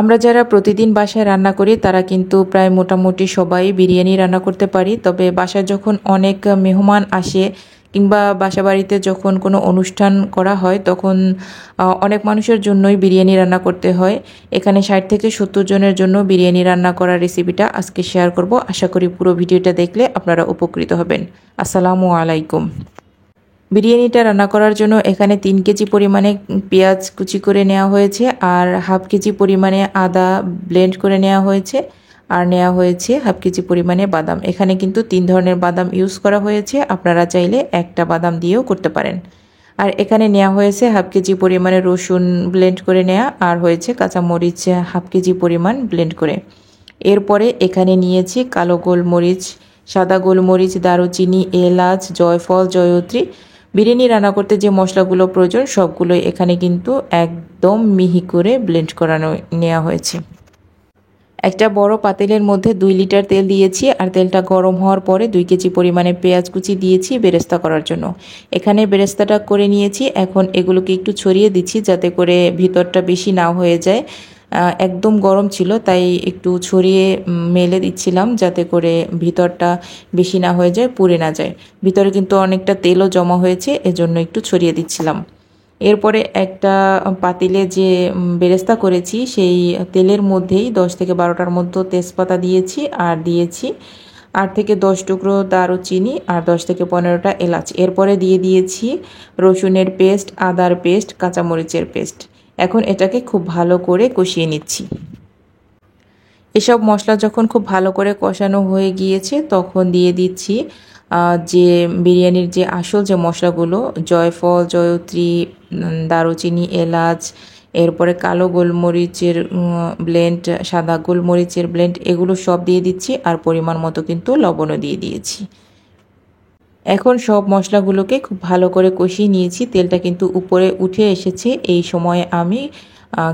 আমরা যারা প্রতিদিন বাসায় রান্না করি তারা কিন্তু প্রায় মোটামুটি সবাই বিরিয়ানি রান্না করতে পারি। তবে বাসায় যখন অনেক মেহমান আসে কিংবা বাসা বাড়িতে যখন কোনো অনুষ্ঠান করা হয় তখন অনেক মানুষের জন্যই বিরিয়ানি রান্না করতে হয়। এখানে 60 থেকে 70 জনের জন্য বিরিয়ানি রান্না করার রেসিপিটা আজকে শেয়ার করব। আশা করি পুরো ভিডিওটা দেখলে আপনারা উপকৃত হবেন। আসসালামু আলাইকুম। বিরিয়ানিটা রান্না করার জন্য এখানে 3 কেজি পরিমাণে পেঁয়াজ কুচি করে নেওয়া হয়েছে আর হাফ কেজি পরিমাণে আদা ব্লেন্ড করে নেওয়া হয়েছে আর নেওয়া হয়েছে হাফ কেজি পরিমাণে বাদাম। এখানে কিন্তু 3 ধরনের বাদাম ইউজ করা হয়েছে, আপনারা চাইলে একটা বাদাম দিয়েও করতে পারেন। আর এখানে নেওয়া হয়েছে হাফ কেজি পরিমাণে রসুন ব্লেন্ড করে নেওয়া আর হয়েছে কাঁচামরিচ হাফ কেজি পরিমাণ ব্লেন্ড করে। এরপরে এখানে নিয়েছি কালো গোলমরিচ, সাদা গোলমরিচ, দারুচিনি, এলাচ, জয়ফল, জয়ত্রী। বিরিয়ানি রান্না করতে যে মশলাগুলো প্রয়োজন সবগুলোই এখানে কিন্তু একদম মিহি করে ব্লেন্ড করানো নেওয়া হয়েছে। একটা বড় পাতিলের মধ্যে 2 লিটার তেল দিয়েছি আর তেলটা গরম হওয়ার পরে 2 কেজি পরিমাণে পেঁয়াজ কুচি দিয়েছি বেরেস্তা করার জন্য। এখানে বেরেস্তাটা করে নিয়েছি, এখন এগুলোকে একটু ছড়িয়ে দিচ্ছি যাতে করে ভিতরটা বেশি না হয়ে যায়। একদম গরম ছিল তাই একটু ছড়িয়ে মেলে দিচ্ছিলাম যাতে করে ভিতরটা বেশি না হয়ে যায়, পুড়ে না যায়। ভিতরে কিন্তু অনেকটা তেলও জমা হয়েছে, এজন্য একটু ছড়িয়ে দিচ্ছিলাম। এরপরে একটা পাতিলে যে বেরেস্তা করেছি সেই তেলের মধ্যেই 10 থেকে 12টার মতো তেজপাতা দিয়েছি আর দিয়েছি 8 থেকে 10 টুকরো দারুচিনি আর 10 থেকে 15টা এলাচ। এরপরে দিয়ে দিয়েছি রসুনের পেস্ট, আদার পেস্ট, কাঁচামরিচের পেস্ট। এখন এটাকে খুব ভালো করে কষিয়ে নিচ্ছি। এসব মশলা যখন খুব ভালো করে কষানো হয়ে গিয়েছে তখন দিয়ে দিচ্ছি যে বিরিয়ানির যে আসল যে মশলাগুলো, জয়ফল, জয়ত্রী, দারুচিনি, এলাচ, এরপরে কালো গোলমরিচের ব্লেন্ড, সাদা গোলমরিচের ব্লেন্ড, এগুলো সব দিয়ে দিচ্ছি আর পরিমাণ মতো কিন্তু লবণও দিয়ে দিয়েছি। এখন সব মশলাগুলোকে খুব ভালো করে কষিয়ে নিয়েছি, তেলটা কিন্তু উপরে উঠে এসেছে। এই সময়ে আমি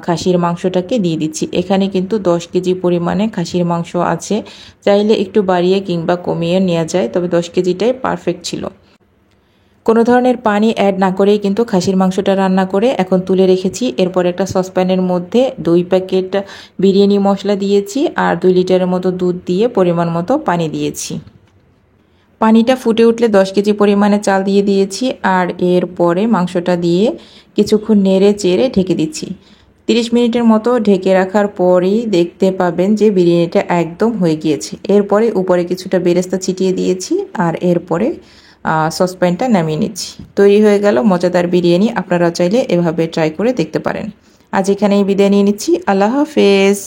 খাসির মাংসটাকে দিয়ে দিচ্ছি। এখানে কিন্তু 10 কেজি পরিমাণে খাসির মাংস আছে, চাইলে একটু বাড়িয়ে কিংবা কমিয়ে নেওয়া যায়, তবে 10 কেজিটাই পারফেক্ট ছিল। কোনো ধরনের পানি অ্যাড না করেই কিন্তু খাসির মাংসটা রান্না করে এখন তুলে রেখেছি। এরপর একটা সসপ্যানের মধ্যে 2 প্যাকেট বিরিয়ানি মশলা দিয়েছি আর 2 লিটারের মতো দুধ দিয়ে পরিমাণ মতো পানি দিয়েছি। পানিটা ফুটে উঠলে 10 কেজি পরিমাণে চাল দিয়ে দিয়েছি আর এরপরে মাংসটা দিয়ে কিছুক্ষণ নেড়ে চেড়ে ঢেকে দিচ্ছি। 30 মিনিটের মতো ঢেকে রাখার পরেই দেখতে পাবেন যে বিরিয়ানিটা একদম হয়ে গিয়েছে। এরপরে উপরে কিছুটা বেরেস্তা ছিটিয়ে দিয়েছি আর এরপরে সসপ্যানটা নামিয়ে নিচ্ছি। তৈরি হয়ে গেল মজাদার বিরিয়ানি। আপনারা চাইলে এভাবে ট্রাই করে দেখতে পারেন। আজ এখানেই বিদায় নিয়ে নিচ্ছি। আল্লাহ হাফেজ।